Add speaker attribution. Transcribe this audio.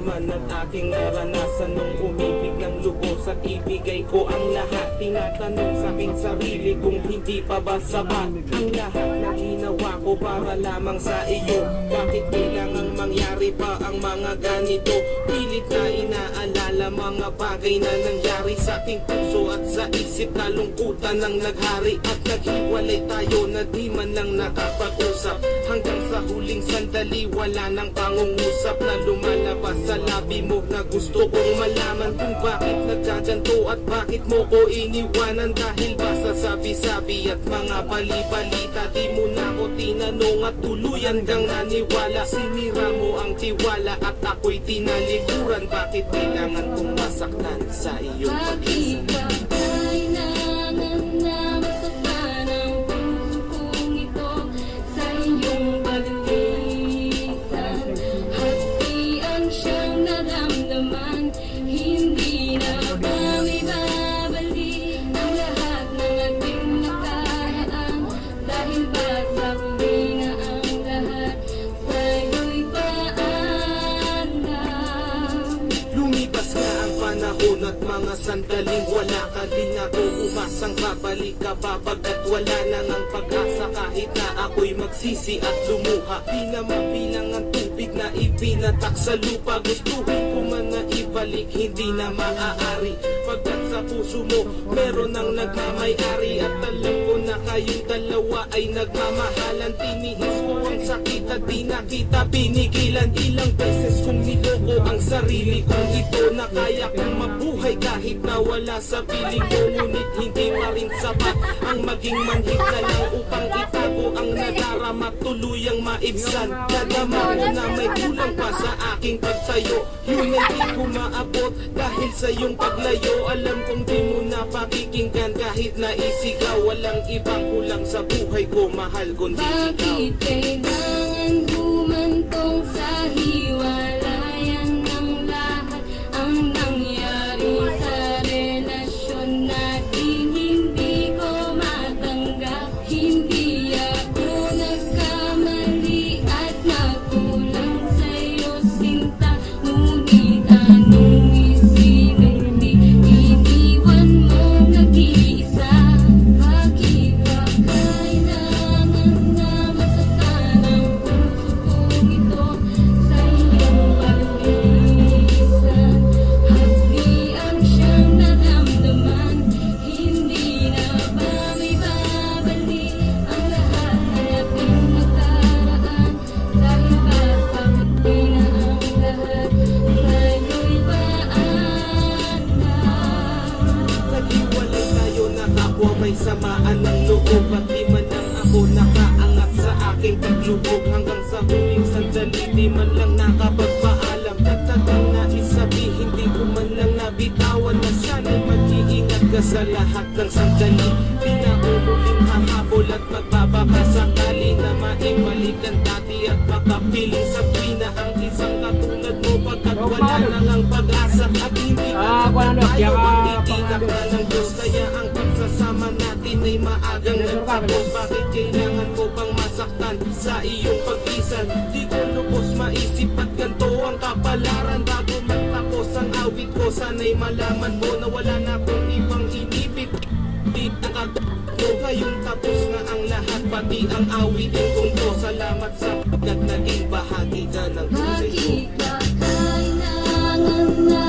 Speaker 1: naman at aking naranasan nung umibig ng lubos at ibigay ko ang lahat. Tinatanong sa aking sarili kung hindi pa ba sapat ang lahat na ginawa ko para lamang sa iyo. Bakit kailangang mangyari pa ang mga ganito? Pilit na inaalala mga bagay na nangyari sa aking puso at sa isip. Kalungkutan ang naghari at naghiwalay tayo na di man lang nakapag-usap. Hanggang sa huling sandali wala nang pangungusap na lumalabas sa labi mo na gusto kong malaman kung bakit nagkaganto at bakit mo ko iniwanan. Dahil ba sa sabi-sabi at mga bali-balita di mo na ko tinanong at tuluyan kang naniwala. Sinira mo ang tiwala at ako'y tinalikuran. Bakit kailangan kong masaktan sa iyong pag-isa? At mga sandaling wala ka din ako umasang babalik ka pa pagkat wala nang ang pag-asa. Kahit na ako'y magsisi at lumuha, di na mabilang ang tubig na ipinatak sa lupa. Gustuhin ko man na ibalik, hindi na maaari pagkat sa puso mo meron nang nagmamay-ari. At alam ko na kayong dalawa ay nagmamahalan. Tiniis ko ang sakit at di na kita pinigilan. Ilang beses kong niloko ang sarili kong ito na kaya kong mabuhay kahit na wala sa piling ko. Ngunit hindi pa rin sapat ang maging manhid na lang upang itago ang nadarama, tuluyang maibsan. Nadama ko na may kulang pa sa aking pagtayo. Yun ay di ko maabot dahil sa iyong paglayo. Alam kong di mo na pakikinggan kahit na isigaw. Walang ibang kulang sa buhay ko, mahal kundi ikaw.
Speaker 2: Bakit kailangan humantong sa hiwalayan ng lahat ang nangyari sa relasyon natin? Hindi ko matanggap, hindi ako nagkamali at nakulang sa'yo sinta. Ngunit anong isinumbi, iniwan mo nag-iisa. Bakit ba kailangan na masaktan ang puso kong ito sa iyong pag-iisan? Hapdian siyang naramdaman, hindi na ba may babalik ang lahat na ating nakaraan? Dahil ba sabi na ang lahat sa'yo'y paalam?
Speaker 1: Naghiwalay tayo na kapwa may samaan ng loob. At di man lang ako nakaangat sa aking paglubog. Hanggang sa huling sandali di man lang nakapagpaalam. Nagtagang nais sabi, hindi ko man lang nabitawan na sana'y mag-iingat ka sa lahat ng sandali. Di na umuling hahabol at magbabaka sakali na maibalik ang dati at makapiling sa tuwina ang isang katulad mo pagkat wala nang ang pag-asa. At hindi ka tayo magtitingak na ng Diyos. Kaya ang pagsasama natin ay maagang nagtapos. Bakit kailangan ko pang masaktan sa iyong pag-isan? Di ko lubos maisip at ganito ang kapalaran. Bago magtapos ang awit ko, sana'y malaman mo na wala na akong ibang inibig. Di nakatuto ngayong tapos na ang lahat, pati ang awitin kong to. Salamat sa pagkat naging bahagi ka ng buhay ko.
Speaker 2: Bakit ba kailangan na